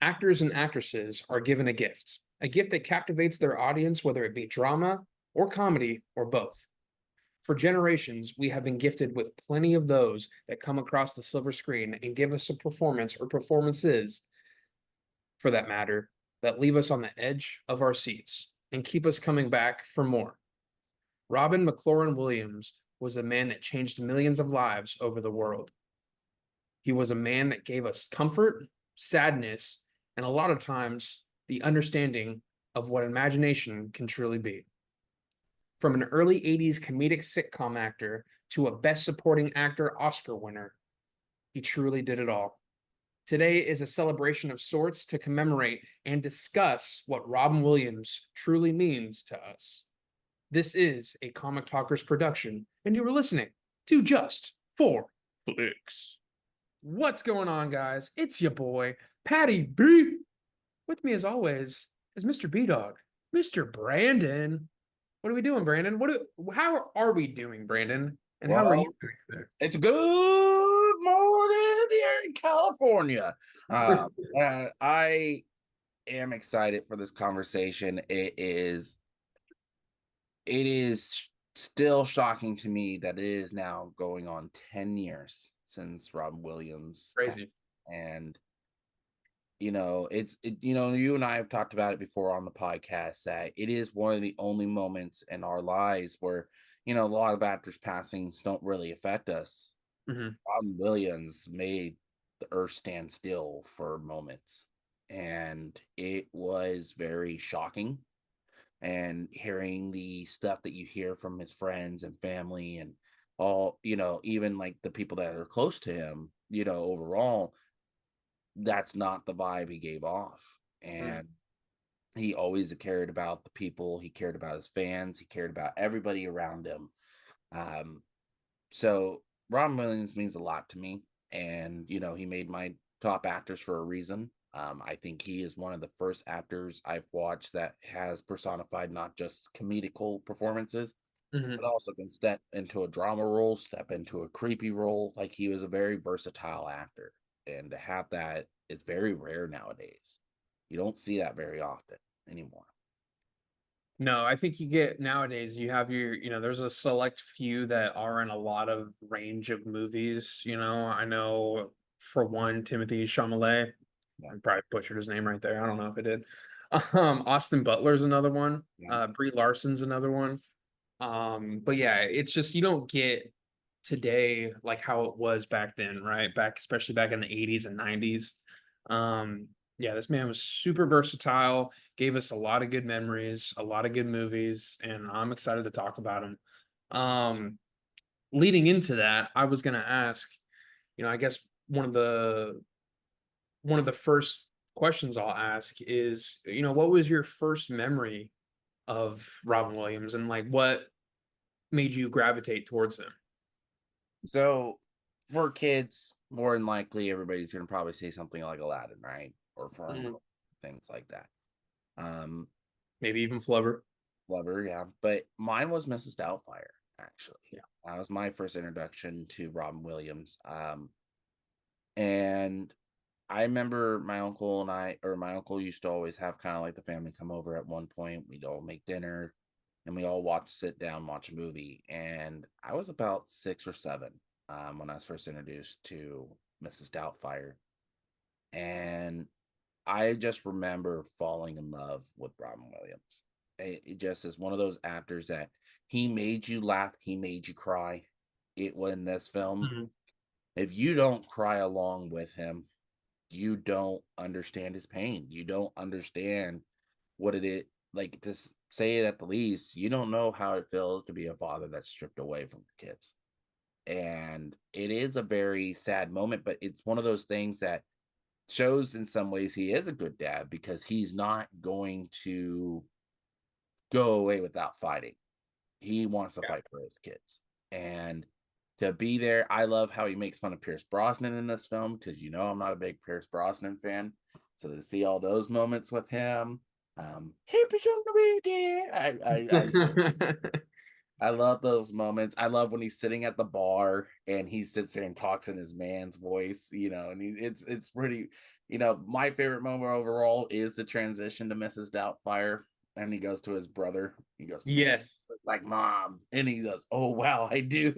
Actors and actresses are given a gift that captivates their audience, whether it be drama or comedy or both. For generations, we have been gifted with plenty of those that come across the silver screen and give us a performance or performances, for that matter, that leave us on the edge of our seats and keep us coming back for more. Robin McLaurin Williams was a man that changed millions of lives over the world. He was a man that gave us comfort, sadness, and a lot of times the understanding of what imagination can truly be. From an early 80s comedic sitcom actor to a Best Supporting Actor Oscar winner, he truly did it all. Today is a celebration of sorts to commemorate and discuss what Robin Williams truly means to us. This is a Comic Talkers production, and you are listening to Just for Flicks. What's going on, guys? It's your boy, Patty B. With me, as always, is Mr. B Dog, Mr. Brandon. What are we doing, Brandon? How are we doing, Brandon? And how are you Well, doing today? it's good morning here in California. I am excited for this conversation. It is still shocking to me that it is now going on 10 years since Rob Williams passed. Crazy. And you and I have talked about it before on the podcast that it is one of the only moments in our lives where, a lot of actors passings don't really affect us. Mhm. Robin Williams made the earth stand still for moments, and it was very shocking. And hearing the stuff that you hear from his friends and family and all, even like the people that are close to him, overall, that's not the vibe he gave off. Mm. And he always cared about the people, he cared about his fans, he cared about everybody around him. Um, so Ron Williams means a lot to me. And, he made my top actors for a reason. I think he is one of the first actors I've watched that has personified not just comedical performances, but Mhm. also can step into a drama role, step into a creepy role. Like he was a very versatile actor. And to have that is very rare nowadays. You don't see that very often anymore. No, I think you get nowadays, you have there's a select few that are in a lot of range of movies. I know for one, Timothy Chalamet, Yeah. I probably butchered his name right there. I don't know if I did. Austin Butler's another one. Yeah. Brie Larson's another one. But yeah, it's just you don't get today like how it was back then, right? Especially back in the 80s and 90s. Yeah, this man was super versatile, gave us a lot of good memories, a lot of good movies, and I'm excited to talk about him. Um, Leading into that, I was gonna ask, I guess one of the first questions I'll ask is, what was your first memory of Robin Williams and like what made you gravitate towards him? So for kids, more than likely, everybody's going to probably say something like Aladdin, right? Or Mhm. Fern, things like that. Um, Maybe even Flubber. Lover, yeah. But mine was Mrs. Doubtfire, actually. Yeah. That was my first introduction to Robin Williams. And I remember my uncle used to always have kind of like the family come over at one point. We'd all make dinner and we all sit down, watch a movie. And I was about 6 or 7 when I was first introduced to Mrs. Doubtfire. And I just remember falling in love with Robin Williams. It just is one of those actors that he made you laugh, he made you cry. It was in this film. Mhm. If you don't cry along with him, you don't understand his pain. You don't understand what it is. Like to say it at the least, you don't know how it feels to be a father that's stripped away from the kids. And it is a very sad moment, but it's one of those things that shows in some ways he is a good dad because he's not going to go away without fighting. He wants to Yeah. fight for his kids. And to be there, I love how he makes fun of Pierce Brosnan in this film because I'm not a big Pierce Brosnan fan. So to see all those moments with him, happy to be there. I love those moments. I love when he's sitting at the bar and he sits there and talks in his man's voice, and it's pretty. My favorite moment overall is the transition to Mrs. Doubtfire, and he goes to his brother. He goes, "Man, Yes. like mom," and he goes, "Oh wow, I do."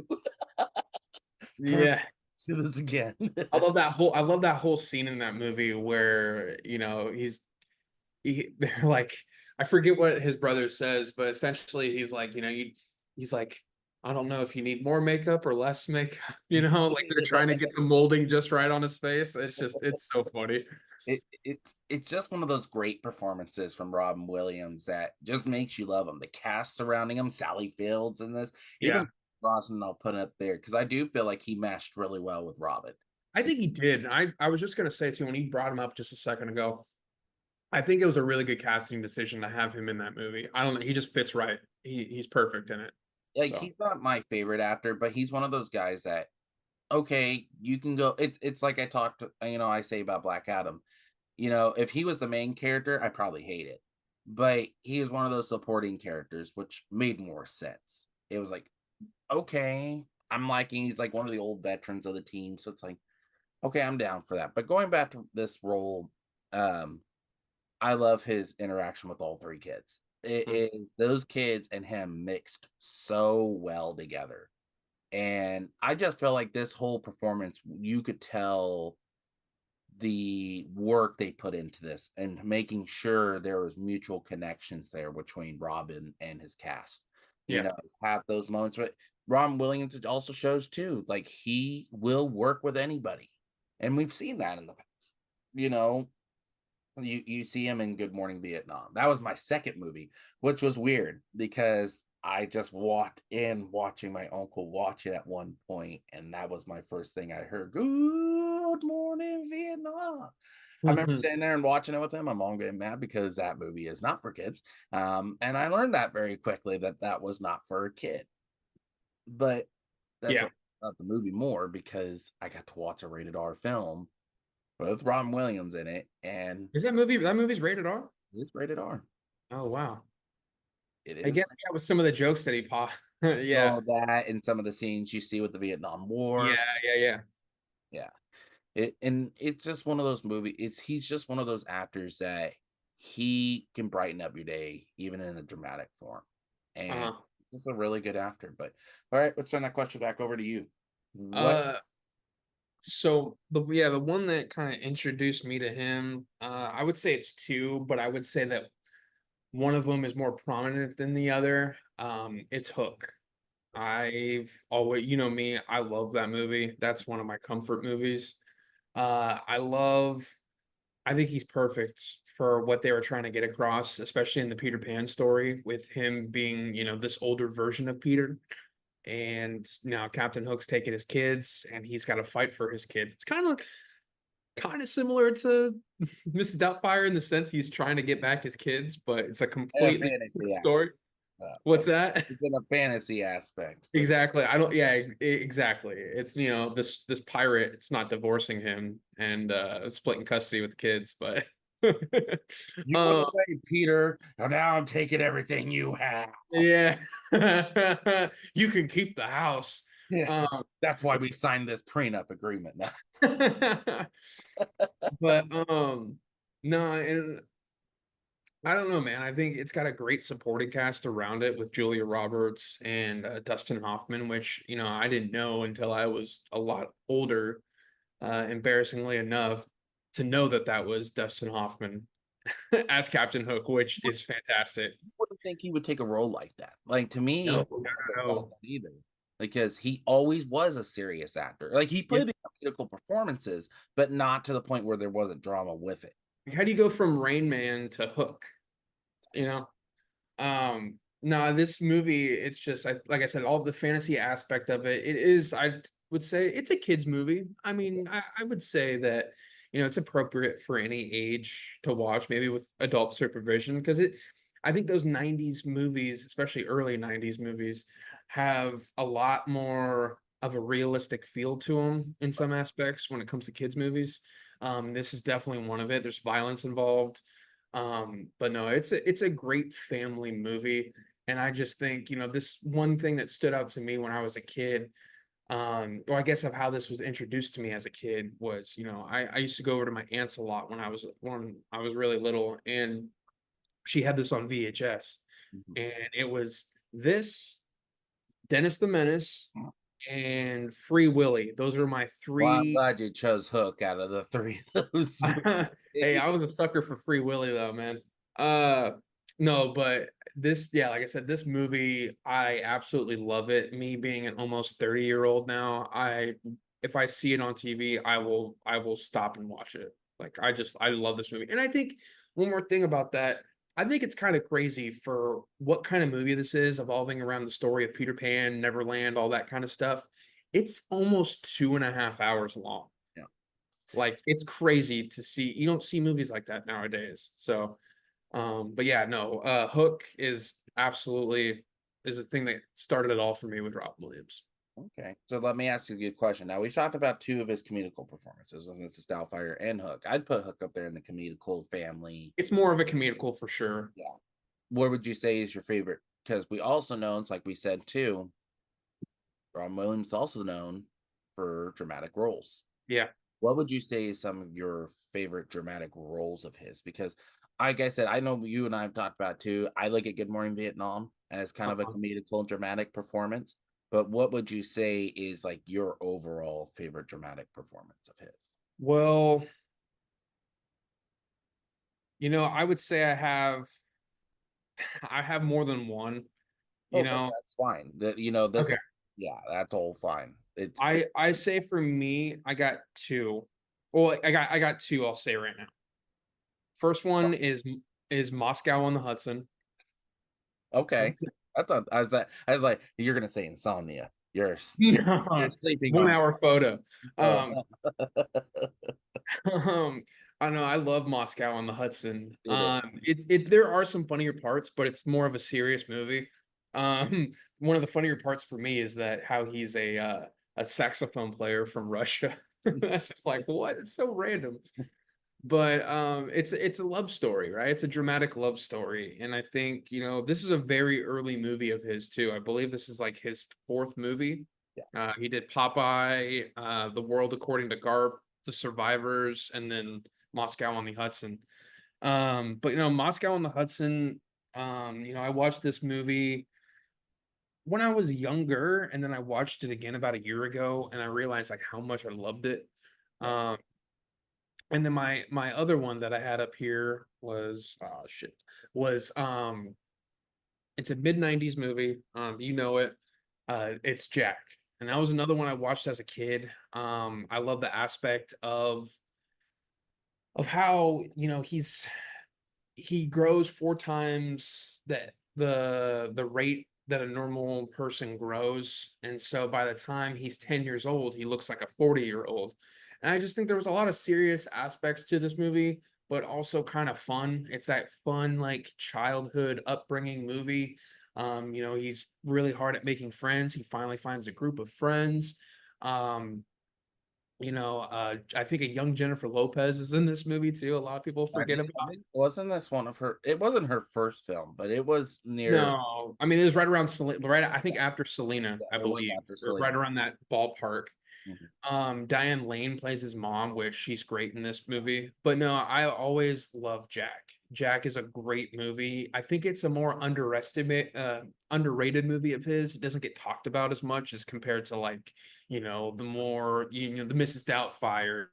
Perfect. Yeah. Do this again. I love that whole scene in that movie where, they're like, I forget what his brother says, but essentially he's like, he's like, I don't know if you need more makeup or less makeup, like they're trying to get the molding just right on his face. It's so funny. It's just one of those great performances from Robin Williams that just makes you love him. The cast surrounding him, Sally Fields in this, Yeah. even Brosnan, I'll put up there because I do feel like he meshed really well with Robin. I think he did. I was just gonna say too, when he brought him up just a second ago, I think it was a really good casting decision to have him in that movie. I don't know, he just fits right. He's perfect in it. Like So he's not my favorite actor, but he's one of those guys that okay, you can go. It's like I talked, I say about Black Adam. If he was the main character, I probably hate it. But he is one of those supporting characters, which made more sense. It was like, okay, I'm liking he's like one of the old veterans of the team. So it's like, okay, I'm down for that. But going back to this role, um, I love his interaction with all three kids. It mm, is those kids and him mixed so well together. And I just felt like this whole performance, you could tell the work they put into this and making sure there was mutual connections there between Robin and his cast. yeah. Have those moments, but Robin Williams it also shows too, like he will work with anybody, and we've seen that in the past. You know, you see him in Good Morning Vietnam. That was my second movie, which was weird because I just walked in watching my uncle watch it at one point, and that was my first thing I heard. Good morning, Vietnam. I remember Mhm. sitting there and watching it with him. I'm all getting mad because that movie is not for kids. And I learned that very quickly that that was not for a kid. But that's Yeah. what about the movie more because I got to watch a rated R film with Robin Williams in it, and Is that movie's rated R? it's rated R. Oh wow. It I is. guess that was some of the jokes that he pop. Yeah. All that and some of the scenes you see with the Vietnam Yeah, War. yeah, yeah. Yeah. It's just one of those movies. He's just one of those actors that he can brighten up your day, even in a dramatic form. And Uh-huh. just a really good actor. But all right, let's turn that question back over to you. What Uh the one that kind of introduced me to him, I would say it's two, but I would say that one of them is more prominent than the other. It's Hook. I've always, me, I love that movie. That's one of my comfort movies. I think he's perfect for what they were trying to get across, especially in the Peter Pan story, with him being, this older version of Peter. And now Captain Hook's taking his kids and he's got to fight for his kids. It's kind of similar to Mrs. Doubtfire in the sense he's trying to get back his kids, but it's a a completely different fantasy story. aspect. What's that? It's in a fantasy aspect, but Exactly. I don't, yeah, exactly. It's, this pirate, it's not divorcing him and splitting custody with the kids, but you went um, away, Peter, and now I'm taking everything you have. yeah. You can keep the house. Yeah. Um, That's why we signed this prenup agreement now. but no, and I don't know, man. I think it's got a great supporting cast around it with Julia Roberts and Dustin Hoffman, which, I didn't know until I was a lot older, embarrassingly enough, to know that that was Dustin Hoffman as Captain Hook, which is fantastic. Wouldn't think he would take a role like that. Like to me, No, I no, wouldn't have thought no. that either. Because he always was a serious actor. Like he Yeah. played comedical performances, but not to the point where there wasn't drama with it. How do you go from Rain Man to Hook? You know? No, this movie, it's just like I said, all the fantasy aspect of it, it is, I would say it's a kid's movie. I mean, I would say that, it's appropriate for any age to watch, maybe with adult supervision, because I think those 90s movies, especially early 90s movies, have a lot more of a realistic feel to them in some aspects when it comes to kids' movies. This is definitely one of it. There's violence involved. But no, it's a great family movie. And I just think, this one thing that stood out to me when I was a kid, Or I guess of how this was introduced to me as a kid was, I used to go over to my aunt's a lot when I was really little, and she had this on VHS, Mhm. and it was this, Dennis the Menace, and Free Willy. Those are my Well, I'm three. glad you chose Hook out of the 3 of those Hey, movies. I was a sucker for Free Willy though, man. Uh no, but this, yeah, like I said, this movie, I absolutely love it. Me being an almost 30-year-old now, if I see it on TV, I will stop and watch it. Like I love this movie. And I think one more thing about that, I think it's kind of crazy for what kind of movie this is, evolving around the story of Peter Pan, Neverland, all that kind of stuff. It's almost 2.5 hours long. Yeah. Like, it's crazy to see. You don't see movies like that nowadays. So, but yeah, no, Hook is a thing that started it all for me with Rob Williams. Okay. So let me ask you a good question. Now we've talked about 2 of his comedical performances, and this is Doubtfire and Hook. I'd put Hook up there in the comedical family. It's more of a comedical for sure. Yeah. What would you say is your favorite? Because we also know, it's like we said too, Ron Williams is also known for dramatic roles. Yeah. What would you say is some of your favorite dramatic roles of his? Because, like I said, I know you and I have talked about it too. I look at Good Morning Vietnam as kind of a Uh-huh. comedical, dramatic performance. But what would you say is like your overall favorite dramatic performance of his? Well, I would say I have more than one, you Okay, know. that's fine. This, Okay. yeah, that's all fine. It's I say for me, I got two. Well, I got two, I'll say right now. First one is Moscow on the Hudson. okay. I was like, you're gonna say insomnia. You're No, sleeping one on. hour photo. Oh, Um, um, I know I love Moscow on the Hudson. it is. There are some funnier parts, but it's more of a serious movie. One of the funnier parts for me is that how he's a saxophone player from Russia. That's just like, what? It's so random. But it's a love story, right? It's a dramatic love story. And I think, this is a very early movie of his too. I believe this is like his fourth movie. Yeah. He did Popeye, The World According to Garp, The Survivors, and then Moscow on the Hudson. But Moscow on the Hudson, I watched this movie when I was younger, and then I watched it again about a year ago, and I realized like how much I loved it. Yeah. Um, and then my other one that I had up here was was it's a mid-90s movie. You know it. It's Jack. And that was another one I watched as a kid. I love the aspect of how, he grows 4 times the rate that a normal person grows. And so by the time he's 10 years old, he looks like a 40-year-old. And I just think there was a lot of serious aspects to this movie, but also kind of fun. It's that fun, like childhood upbringing movie. He's really hard at making friends. He finally finds a group of friends. Um, I think a young Jennifer Lopez is in this movie too. A lot of people forget I about. think wasn't this one of her? It wasn't her first film, but it was near. No, I mean it was right around right. I think after Selena, I Yeah, it was believe, after or right Selena. around that ballpark. Mhm. Diane Lane plays his mom, which she's great in this movie. But no, I always love Jack. Jack is a great movie. I think it's a more underrated movie of his. It doesn't get talked about as much as compared to like, the more, the Mrs. Doubtfires,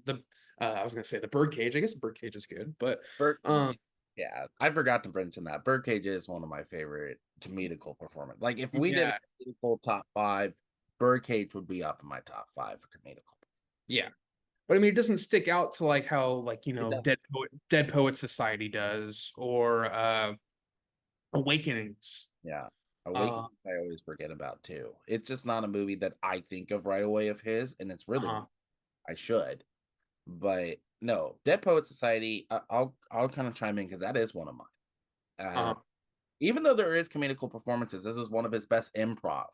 the I was gonna say the Birdcage. I guess Birdcage is good, but Bird, um, yeah, I forgot to mention that. Birdcage is one of my favorite comedical performance. Like if we did yeah, a comedical top 5, Birdcage would be up in my top 5 for comedical. yeah. But I mean, it doesn't stick out to like how like It does. Dead Poet Society does, or Awakenings. Yeah. Uh, Awakening, I always forget about too. It's just not a movie that I think of right away of his, and it's really uh-huh, I should. But no, Dead Poet Society, I'll kind of chime in because that is one of mine. uh-huh. Even though there is comedical performances, this is one of his best improv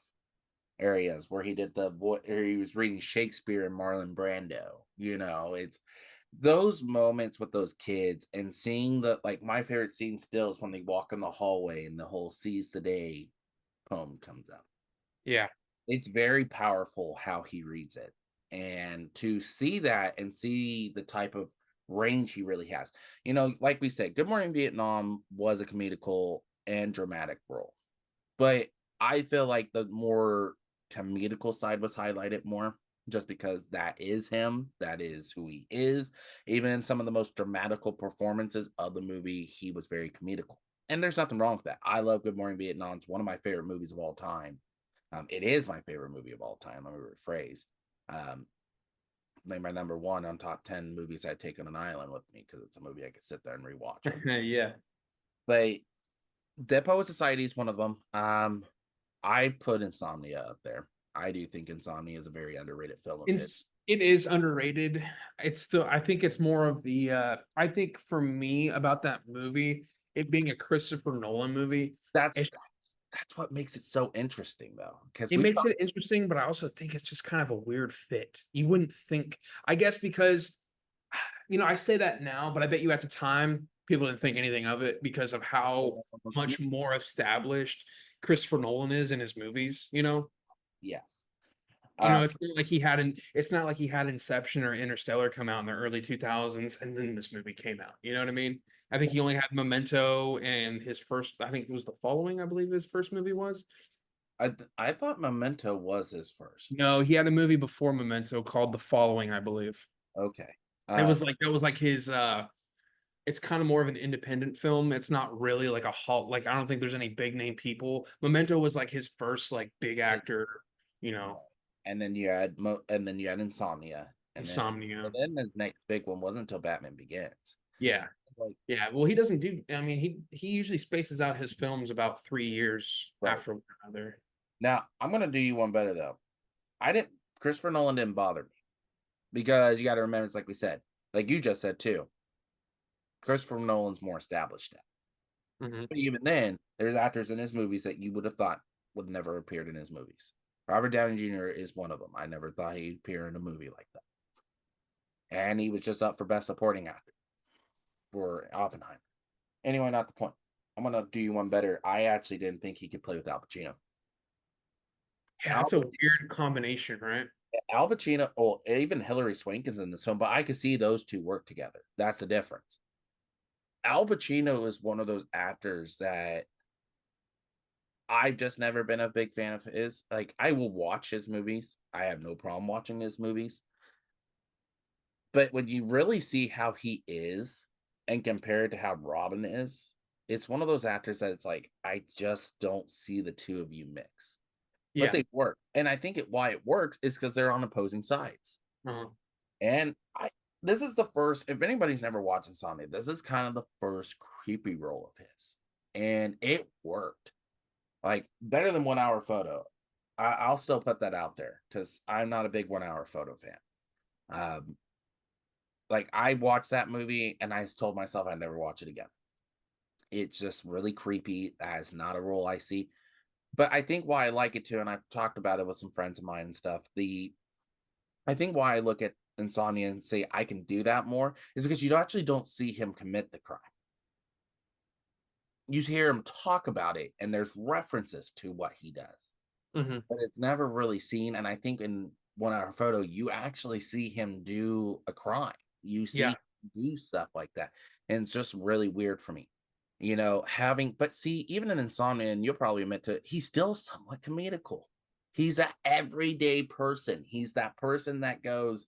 areas where he did where he was reading Shakespeare and Marlon Brando. It's those moments with those kids and seeing like my favorite scene still is when they walk in the hallway and the whole "Seize the Day" poem comes out. Yeah. it's very powerful how he reads it. And to see that and see the type of range he really has. Like we said, Good Morning Vietnam was a comedical and dramatic role. But I feel like the more comedical side was highlighted more just because that is him, that is who he is. Even in some of the most dramatical performances of the movie, he was very comedical. And there's nothing wrong with that. I love Good Morning Vietnam. It's one of my favorite movies of all time. It is my favorite movie of all time. Let me rephrase. Um, Maybe my number one on top 10 movies I'd take on an island with me because it's a movie I could sit there and rewatch. Yeah. But Dead Poet Society is one of them. I put Insomnia up there. I do think Insomnia is a very underrated film of his. It is underrated. I think it's more of the I think for me about that movie, it being a Christopher Nolan movie, That's it, that's what makes it so interesting, though, because it we makes it interesting, but I also think it's just kind of a weird fit. You wouldn't think, I guess, because I say that now, but I bet you at the time people didn't think anything of it because of how much more established Christopher Nolan is in his movies. yes. It's not like he had Inception or Interstellar come out in the early 2000s and then this movie came out. You know what I mean? I think he only had Memento and his first, I think it was The Following, I believe his first movie was. I thought Memento was his first. No, he had a movie before Memento called The Following, I believe. Okay. It was like that was like his it's kind of more of an independent film. It's not really like a halt, like I don't think there's any big name people. Memento was like his first like big actor. And then you had Insomnia, and then Insomnia. his next big one wasn't until Batman Begins. Yeah. Like, Yeah, well, he doesn't do. I mean, he usually spaces out his films about 3 years right. after one another. Now, I'm gonna do you one better though. Christopher Nolan didn't bother me because you got to remember, it's like we said, like you just said too. Christopher Nolan's more established now. Mhm. But even then, there's actors in his movies that you would have thought would never appeared in his movies. Robert Downey Jr. is one of them. I never thought he'd appear in a movie like that. And he was just up for Best Supporting Actor for Oppenheimer. Anyway, not the point. I'm gonna do you one better. I actually didn't think he could play with Al Pacino. Yeah, it's a weird combination, right? Al Pacino, or even Hilary Swank's in this film, but I could see those two work together. That's the difference. Al Pacino is one of those actors that I've just never been a big fan of his. Like, I will watch his movies. I have no problem watching his movies. But when you really see how he is and compare it to how Robin is, it's one of those actors that it's like, I just don't see the two of you mix. But Yeah. they work. And I think why it works is because they're on opposing sides. Uh-huh. And this is the first, if anybody's never watched Insomnia, this is kind of the first creepy role of his. And it worked. Like, better than 1 Hour Photo. I'll still put that out there because I'm not a big 1 Hour Photo fan. Like, I watched that movie and I told myself I'd never watch it again. It's just really creepy. That is not a role I see. But I think why I like it too, and I've talked about it with some friends of mine and stuff. I think why I look at Insomnia and say I can do that more is because you actually don't see him commit the crime. You hear him talk about it, and there's references to what he does, but it's never really seen. And I think in 1 Hour Photo, you actually see him do a crime. You see him do stuff like that, and it's just really weird for me. But see, even in Insomnia, and you'll probably admit to it, he's still somewhat comedical. He's that everyday person. He's that person that goes,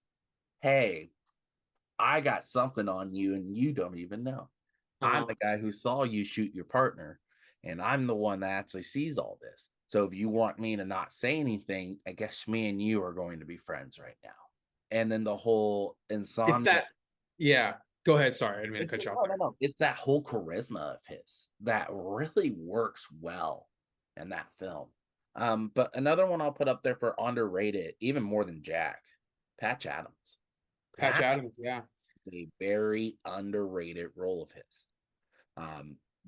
hey, I got something on you and you don't even know. I'm the guy who saw you shoot your partner, and I'm the one that actually sees all this. So if you want me to not say anything, I guess me and you are going to be friends right now. And then the whole It's Insomnia. that. Yeah. Go ahead. Sorry, I didn't mean to It's cut you off no, no, no. It's that whole charisma of his that really works well in that film. But another one I'll put up there for underrated, even more than Jack, Patch Adams. Patch Patch Adams. Yeah. is a very underrated role of his.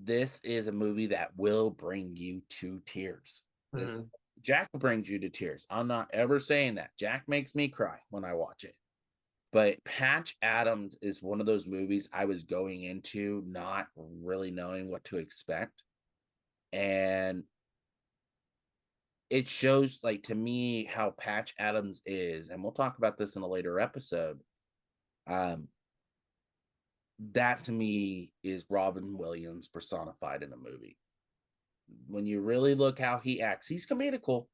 This is a movie that will bring you to tears. Jack brings you to tears. I'm not ever saying that. Jack makes me cry when I watch it. But Patch Adams is one of those movies I was going into not really knowing what to expect. And it shows, like, to me how Patch Adams is, and we'll talk about this in a later episode. Um, that to me is Robin Williams personified in a movie. When you really look how he acts, he's comedical,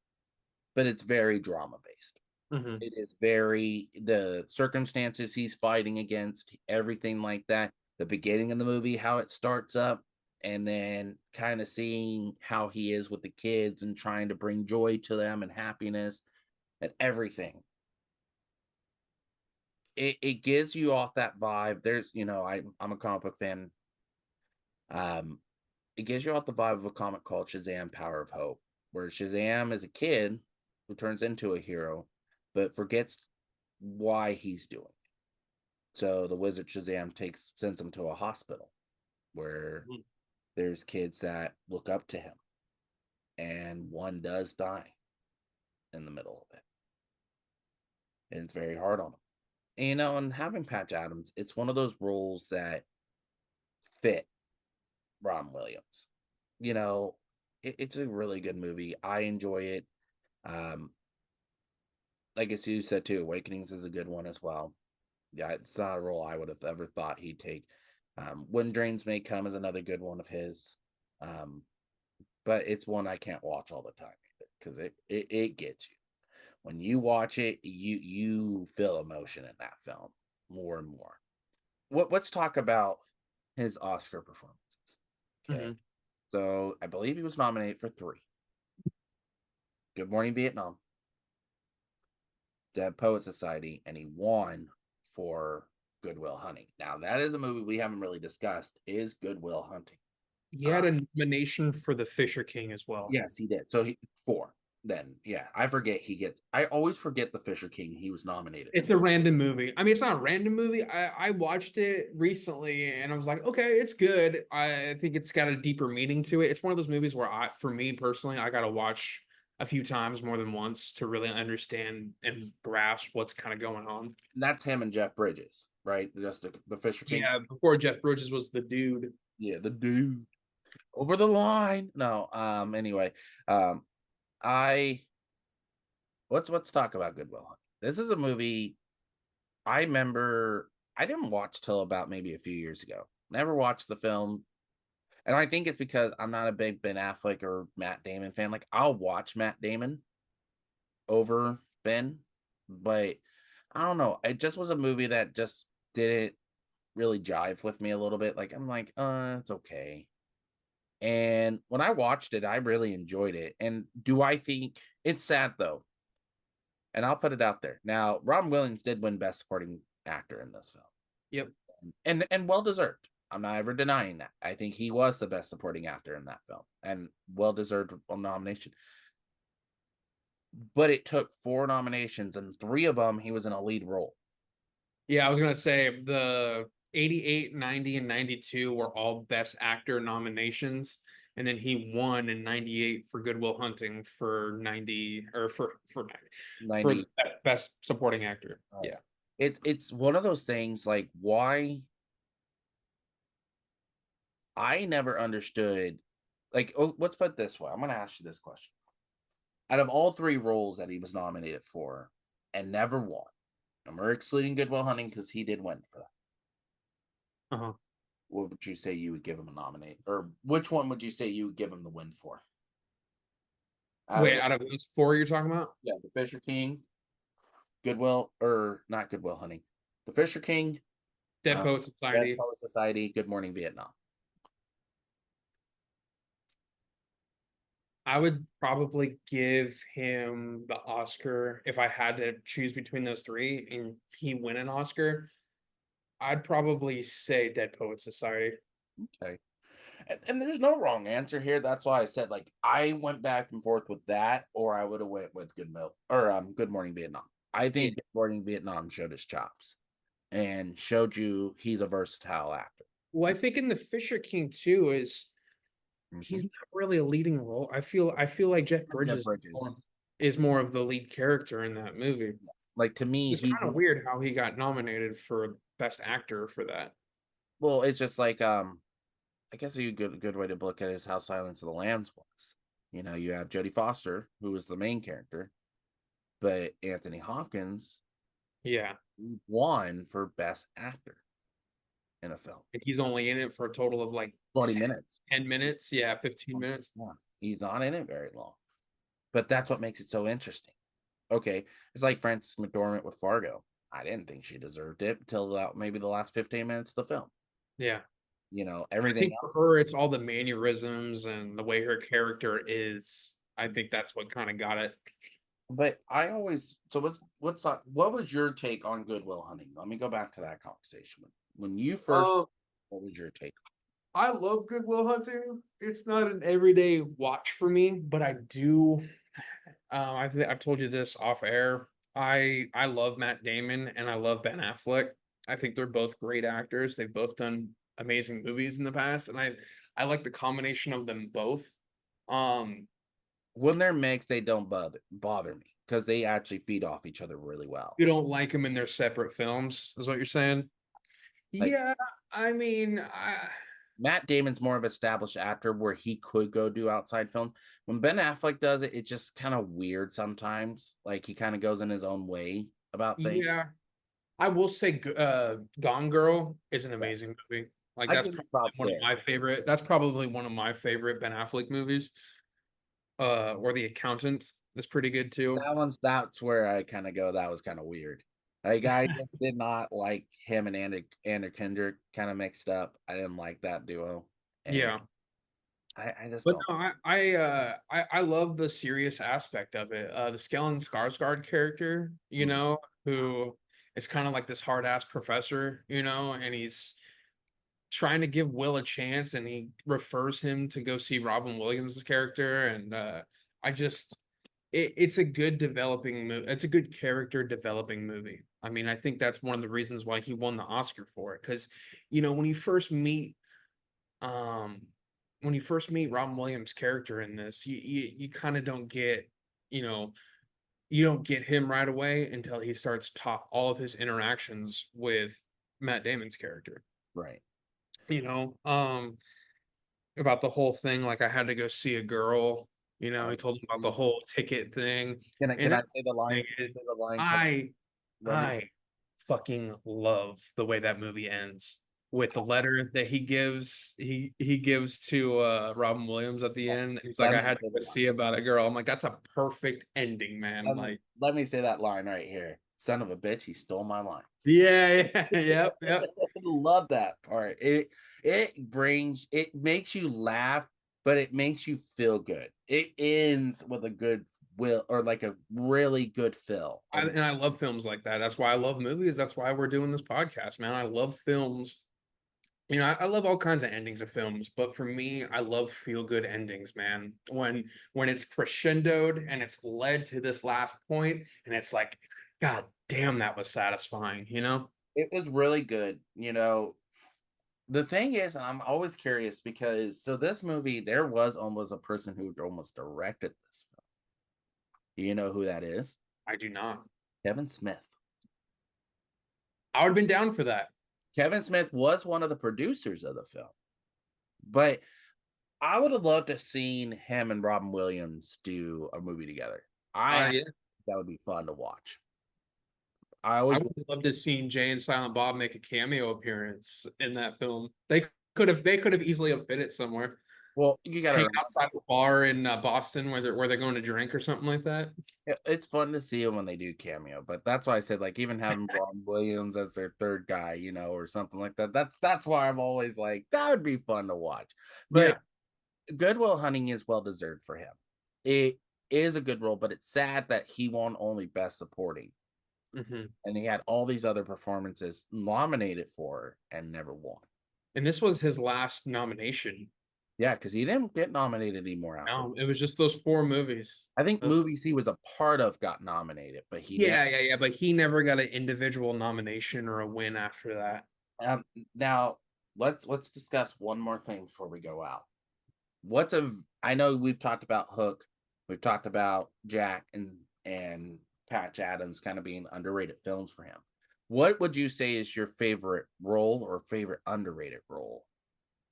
but it's very drama based. Mhm. It is very the circumstances he's fighting against, everything like that. The beginning of the movie, how it starts up, and then kind of seeing how he is with the kids and trying to bring joy to them and happiness and everything. It gives you off that vibe. There's, I'm a comic book fan. Um, it gives you off the vibe of a comic called Shazam: Power of Hope, where Shazam is a kid who turns into a hero, but forgets why he's doing it. So the wizard Shazam sends him to a hospital where Mhm. there's kids that look up to him, and one does die in the middle of it, and it's very hard on him. And, and having Patch Adams, it's one of those roles that fit Ron Williams. You know, it's a really good movie. I enjoy it. Um, like as you said too, Awakenings is a good one as well. Yeah, it's not a role I would have ever thought he'd take. When Drains May Come is another good one of his. Um, but it's one I can't watch all the time because it gets you. When you watch it, you feel emotion in that film more and more. Let's talk about his Oscar performances. Okay. Mhm. So I believe he was nominated for 3. Good Morning Vietnam, Dead Poet Society, and he won for Good Will Hunting. Now that is a movie we haven't really discussed. Is Good Will Hunting? He Uh, had a nomination for the Fisher King as well. yes, he did. So 4. Then yeah, I forget he gets. I always forget the Fisher King he was nominated It's for. a random movie. I mean, it's not a random movie. I watched it recently and I was like, okay, it's good. I think it's got a deeper meaning to it. It's one of those movies where for me personally, I got to watch a few times more than once to really understand and grasp what's kind of going on. And that's him and Jeff Bridges, right? Just the Fisher King. Yeah, before Jeff Bridges was the dude. Yeah, the dude over the line. No, anyway, um, I let's talk about Good Will Hunting. This is a movie I remember I didn't watch till about maybe a few years ago. Never watched the film. And I think it's because I'm not a big Ben Affleck or Matt Damon fan. Like I'll watch Matt Damon over Ben, but I don't know. It just was a movie that just didn't really jive with me a little bit. Like I'm like, it's okay. And when I watched it, I really enjoyed it. And do I think it's sad though? And I'll put it out there. Now, Robin Williams did win Best Supporting Actor in this film. Yep. And well deserved. I'm not ever denying that. I think he was the best supporting actor in that film and well deserved nomination. But it took 4 nominations and 3 of them he was in a lead role. Yeah, I was gonna say the 88, 90, and 92 were all Best Actor nominations. And then he won in 98 for Good Will Hunting for 90 or for 90 for 90. Best Supporting Actor. Oh, Yeah. it's one of those things like why I never understood. Like, let's put it this way. I'm going to ask you this question. Out of all 3 roles that he was nominated for and never won, and we're excluding Good Will Hunting because he did win for that. Uh-huh. What would you say you would give him a nominate? Or which one would you say you would give him the win for? Wait, out of those 4 you're talking about? Yeah, the Fisher King, Goodwill, or not Goodwill Hunting. The Fisher King, Dead Poet Dead Society. Poet Society, Good Morning Vietnam. I would probably give him the Oscar if I had to choose between those 3 and he win an Oscar. I'd probably say Dead Poet Society. Okay. And there's no wrong answer here. That's why I said like I went back and forth with that, or I would have went with Good Morning Vietnam. I Yeah. think Good Morning Vietnam showed his chops and showed you he's a versatile actor. Well, I think in the Fisher King too is Mm-hmm. he's not really a leading role. I feel like Jeff Jeff Bridges Bridges, is more of the lead character in that movie. like to me, It's he kind of weird how he got nominated for Best Actor for that. it's just like I guess a good way to look at it is how Silence of the Lambs was. You have Jodie Foster, who was the main character, but Anthony Hopkins Yeah. won for Best Actor in a film. And he's only in it for a total of like 20 minutes. 10 minutes. Yeah, 15 minutes. Yeah, he's not in it very long. But that's what makes it so interesting. Okay, it's like Frances McDormand with Fargo. I didn't think she deserved it until about maybe the last 15 minutes of the film. Yeah. I Everything think for else. her, it's all the mannerisms and the way her character is. I think that's what kind of got it. But I always so what was your take on Goodwill Hunting? Let me go back to that conversation. When you first, Um, what was your take? I love Goodwill Hunting. It's not an everyday watch for me, but I do. I've told you this off air. I love Matt Damon and I love Ben Affleck. I think they're both great actors. They've both done amazing movies in the past, and I like the combination of them both. Um, When they're mixed, they don't bother me because they actually feed off each other really well. you don't like them in their separate films, is what you're saying? Like Yeah, I mean, Matt Damon's more of an established actor where he could go do outside films. When Ben Affleck does it, it's just kind of weird sometimes. Like he kind of goes in his own way about things. yeah, I will say, Gone Girl is an Yeah, amazing movie. Like I that's give you probably props one of there. my favorite. That's probably one of my favorite Ben Affleck movies. Or The Accountant is pretty good too. That's where I kind of go. That was kind of weird. Like I just did not like him and Anna Kendrick kind of mixed up. I didn't like that duo, and Yeah. I just But don't. no, I love the serious aspect of it. The Stellan Skarsgård character, Mhm. who is kind of like this hard ass professor, and he's trying to give Will a chance, and he refers him to go see Robin Williams' character, and I just it's a good developing movie. It's a good character developing movie. I mean, I think that's one of the reasons why he won the Oscar for it, because when you first meet um Robin Williams' character in this, you kind of don't get, you know, you don't get him right away until he starts talk all of his interactions with Matt Damon's character. Right. You know, about the whole thing, like I had to go see a girl. He Oh, told him about the mm. whole ticket thing, Can and I that say the line? thing Can I is, say the line? Come on. I Let me. I fucking love the way that movie ends with the letter that he gives to Robin Williams at the end. He's like, Let I me had to say the go line. see about a girl. I'm like, that's a perfect ending, man. Like, Let me say that line right here. Son of a bitch, he stole my line. yeah, yeah, yep, yep. Love that part. It makes you laugh, but it makes you feel good. It ends with a good will or like a really good fill. And And I love films like that. That's why I love movies. That's why we're doing this podcast, man. I love films. I love all kinds of endings of films, but for me, I love feel good endings, man. When it's crescendoed and it's led to this last point, and it's like, God damn, that was satisfying, you know? it was really good. The thing is, and I'm always curious because so this movie, there was almost a person who almost directed this film. Do you know who that is? I do not. Kevin Smith. I would have been down for that. Kevin Smith was one of the producers of the film, but I would have loved to have seen him and Robin Williams do a movie together. Yeah. That would be fun to watch. I I always would have loved to seen Jay and Silent Bob make a cameo appearance in that film. They could have easily have fit it somewhere. well, you got to Hang remember, outside the bar in Boston where they're going to drink or something like that. it's fun to see them when they do cameo, but that's why I said like even having Robin Williams as their third guy, or something like that. That's why I'm always like that would be fun to watch. But Yeah. Goodwill Hunting is well deserved for him. It is a good role, but it's sad that he won only Best Supporting. Hmm. And he had all these other performances nominated for and never won. And this was his last nomination. Yeah, because he didn't get nominated anymore after. No, it was just those four movies. I think movies he was a part of got nominated, but he never. Yeah. But he never got an individual nomination or a win after that. Now let's discuss one more thing before we go out. I know we've talked about Hook, we've talked about Jack and Patch Adams kind of being underrated films for him. What would you say is your favorite role or favorite underrated role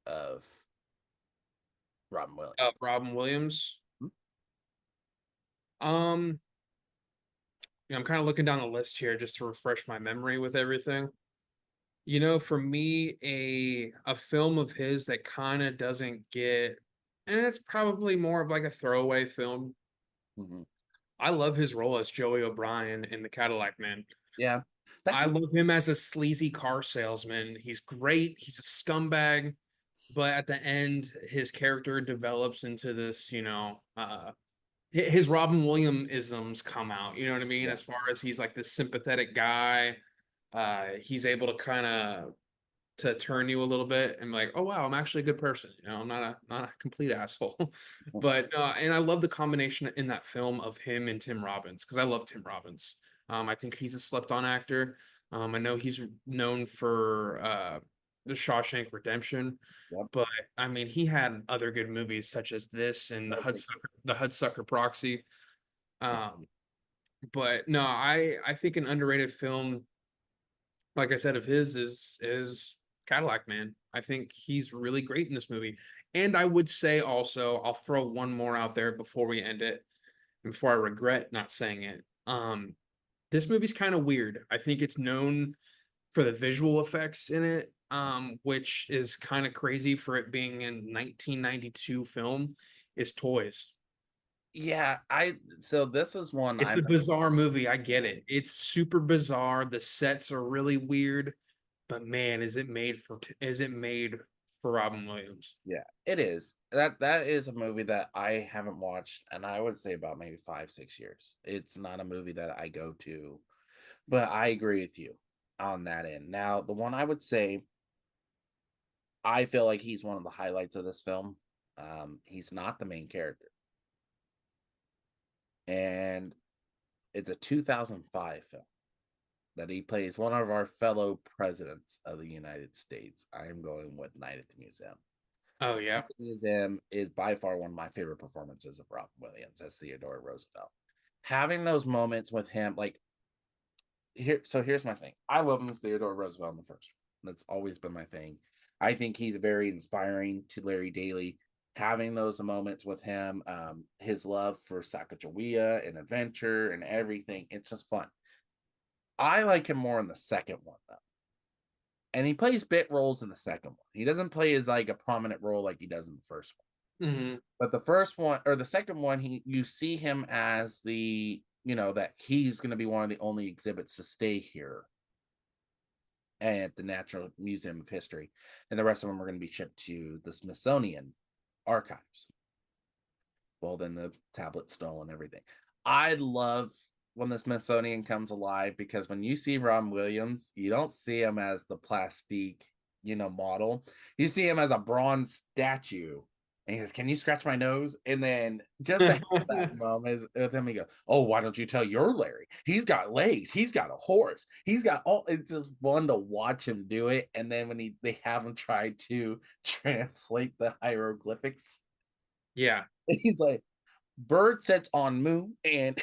of Robin Williams? Robin Williams. Um, I'm kind of looking down the list here just to refresh my memory with everything. For me, a film of his that kind of doesn't get, and it's probably more of like a throwaway film. Mhm. I love his role as Joey O'Brien in The Cadillac Man. Yeah, I that's love him as a sleazy car salesman. He's great. He's a scumbag, but at the end, his character develops into this, his Robin Williams isms come out. You know what I mean? yeah, As far as he's like this sympathetic guy, he's able to kind of to turn you a little bit and be like, oh wow, I'm actually a good person. I'm not a complete asshole. But and I love the combination in that film of him and Tim Robbins because I love Tim Robbins. I think he's a slept on actor. I know he's known for the Shawshank Redemption, yep. but I mean he had other good movies such as this and the Hudsucker Proxy. Um, but no, I think an underrated film, like I said, of his is Cadillac Man. I think he's really great in this movie. And I would say also, I'll throw one more out there before we end it, and before I regret not saying it. This movie's kind of weird. I think it's known for the visual effects in it, which is kind of crazy for it being in 1992 film, is Toys. Yeah, I so this is one It's I a bizarre movie. I get it. It's super bizarre. The sets are really weird, but man, is it made for Robin Williams? Yeah, it is. That is a movie that I haven't watched, and I would say about maybe 5, 6 years. It's not a movie that I go to, but I agree with you on that end. Now, the one I would say I feel like he's one of the highlights of this film. He's not the main character, and it's a 2005 film that he plays one of our fellow presidents of the United States. I am going with Night at the Museum. Oh yeah. Museum is by far one of my favorite performances of Robin Williams as Theodore Roosevelt. Having those moments with him, like here's my thing. I love him as Theodore Roosevelt in the first one. That's always been my thing. I think he's very inspiring to Larry Daly. Having those moments with him, his love for Sacagawea and adventure and everything, it's just fun. I like him more in the second one though, and he plays bit roles in the second one. He doesn't play as like a prominent role like he does in the first one. Hmm. But the first one or the second one, you see him as that he's going to be one of the only exhibits to stay here at the Natural Museum of History, and the rest of them are going to be shipped to the Smithsonian archives. Well, then the tablet's stolen, everything. I love when the Smithsonian comes alive because when you see Ron Williams, you don't see him as the plastique, model. You see him as a bronze statue. And he says, "Can you scratch my nose?" And then just to have that moment with him, he goes, "Oh, why don't you tell your Larry? He's got legs. He's got a horse. He's got all." It's just fun to watch him do it. And then when they have him try to translate the hieroglyphics, Yeah. he's like, "Bird sits on moon," and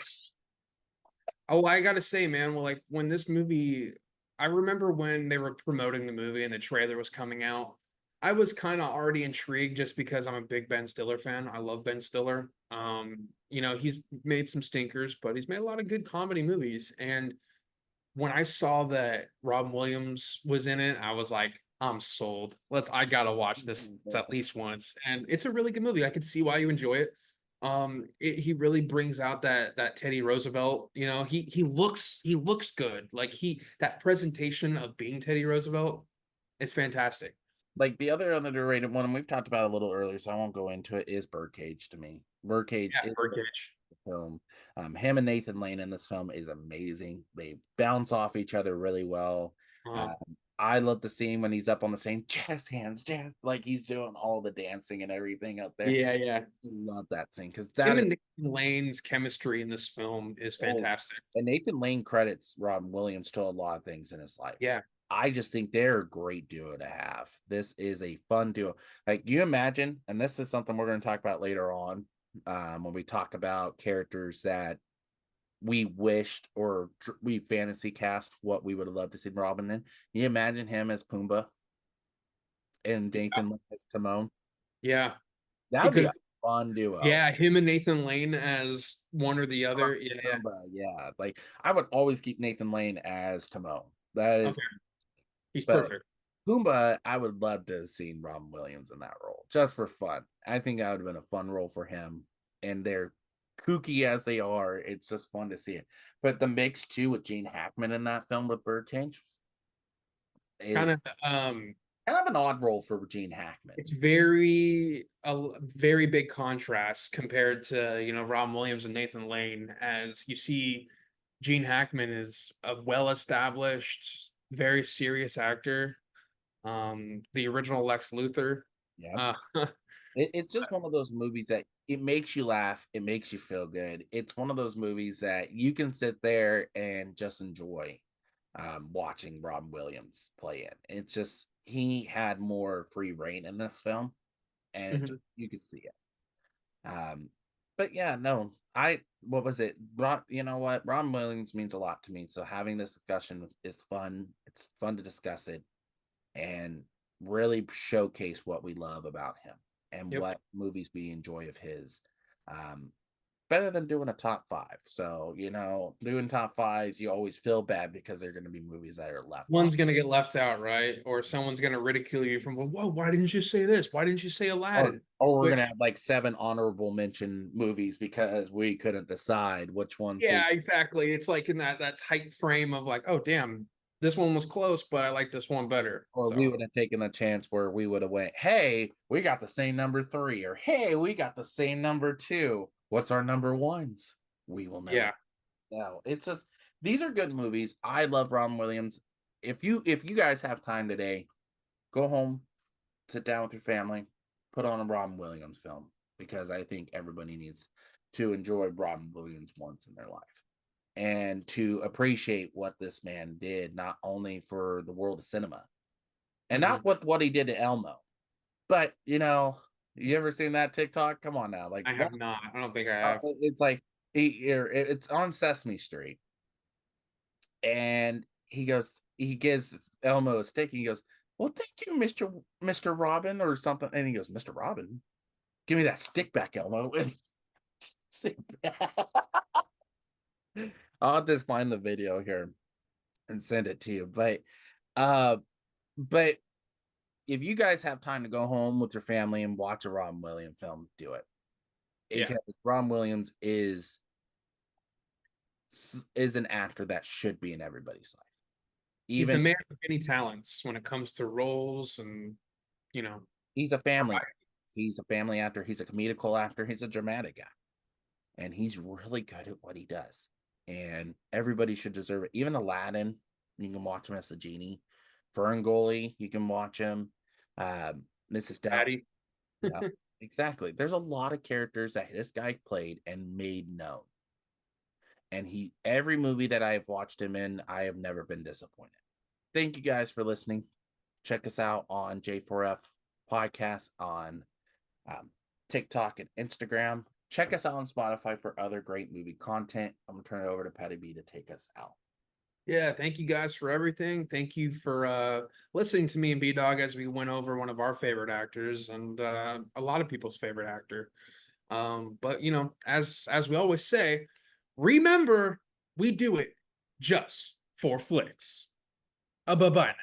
Oh, I gotta say, man, well, like when this movie, I remember when they were promoting the movie and the trailer was coming out, I was kind of already intrigued just because I'm a big Ben Stiller fan. I love Ben Stiller. He's made some stinkers, but he's made a lot of good comedy movies. And when I saw that Robin Williams was in it, I was like, I'm sold. I gotta watch this at least once. And it's a really good movie. I could see why you enjoy it. He really brings out that Teddy Roosevelt. He looks good. Like that presentation of being Teddy Roosevelt is fantastic. like the other underrated one, and we've talked about it a little earlier, so I won't go into it, is Birdcage to me. Birdcage Yeah, is Birdcage. the film. Him and Nathan Lane in this film is amazing. They bounce off each other really well. Uh, Um, I love the scene when he's up on the same jazz hands, jazz, like he's doing all the dancing and everything up there. yeah, yeah. I love that scene because Him that is and Nathan Lane's chemistry in this film is oh, fantastic. and Nathan Lane credits Robin Williams to a lot of things in his life. Yeah. I just think they're a great duo to have. This is a fun duo. Like you imagine, and this is something we're going to talk about later on, when we talk about characters that we wished or we fantasy cast what we would have loved to see Robin in. You imagine him as Pumbaa and Nathan Lane as Timon. Yeah. That He would be could a fun duo. Yeah, him and Nathan Lane as one or the other. Yeah, yeah. Pumbaa, yeah, like I would always keep Nathan Lane as Timon. That is, Okay, he's but perfect. Pumbaa, I would love to have seen Robin Williams in that role just for fun. I think that would have been a fun role for him. And they're kooky as they are, it's just fun to see it. But the mix too with Gene Hackman in that film with Birdcage Kind is of kind of an odd role for Gene Hackman. it's a very big contrast compared to, you know, Robin Williams and Nathan Lane, as you see Gene Hackman is a well-established, very serious actor. The original Lex Luthor. Yeah. Uh, It's just one of those movies that it makes you laugh, it makes you feel good. It's one of those movies that you can sit there and just enjoy watching Robin Williams play it. It's just he had more free reign in this film, and it just mhm. you could see it. But yeah, no, what was it? You know what? Robin Williams means a lot to me. So having this discussion is fun. It's fun to discuss it and really showcase what we love about him and Yep. what movies we enjoy of his. Um, Better than doing a top five. So, you know, doing top fives, you always feel bad because they're going to be movies that are left off. One's gonna get left out, right? Or someone's gonna ridicule you from, well, whoa, why didn't you say this? Why didn't you say Aladdin? Or we're Which, going to have like 7 honorable mention movies because we couldn't decide which ones we. yeah, exactly. It's like in that tight frame of like, oh damn, this one was close, but I like this one better. Or we So would have taken a chance where we would have went, hey, we got the same number 3, or hey, we got the same number 2. What's our number ones? We will never yeah. know. It's just these are good movies. I love Robin Williams. If you guys have time today, go home, sit down with your family, put on a Robin Williams film because I think everybody needs to enjoy Robin Williams once in their life and to appreciate what this man did, not only for the world of cinema and Mhm. not what he did to Elmo, but you ever seen that TikTok? Come on now, like I that. have not. I don't think I have. It's like it's on Sesame Street, and he gives Elmo a stick. And he goes, "Well, thank you, Mister Robin, or something." And he goes, "Mister Robin, give me that stick back, Elmo." And stick back. I'll just find the video here and send it to you. Uh, but if you guys have time to go home with your family and watch a Robin Williams film, do it Yeah. because Robin Williams is an actor that should be in everybody's life. He's the Even man of many talents when it comes to roles and, you know, he's a family variety. he's a family actor, he's a comedical actor, he's a dramatic actor, and he's really good at what he does. And everybody should deserve it. Even Aladdin, you can watch him as the genie. Ferngully, you can watch him. Mrs. Doubt, Patty. yeah, exactly. There's a lot of characters that this guy played and made known. And every movie that I've watched him in, I have never been disappointed. Thank you guys for listening. Check us out on J4F podcast on TikTok and Instagram. Check us out on Spotify for other great movie content. I'm gonna turn it over to Patty B to take us out. Yeah, thank you guys for everything. Thank you for listening to me and B Dog as we went over one of our favorite actors and a lot of people's favorite actor. But you know, as we always say, remember we do it just for flicks. Bye bye now.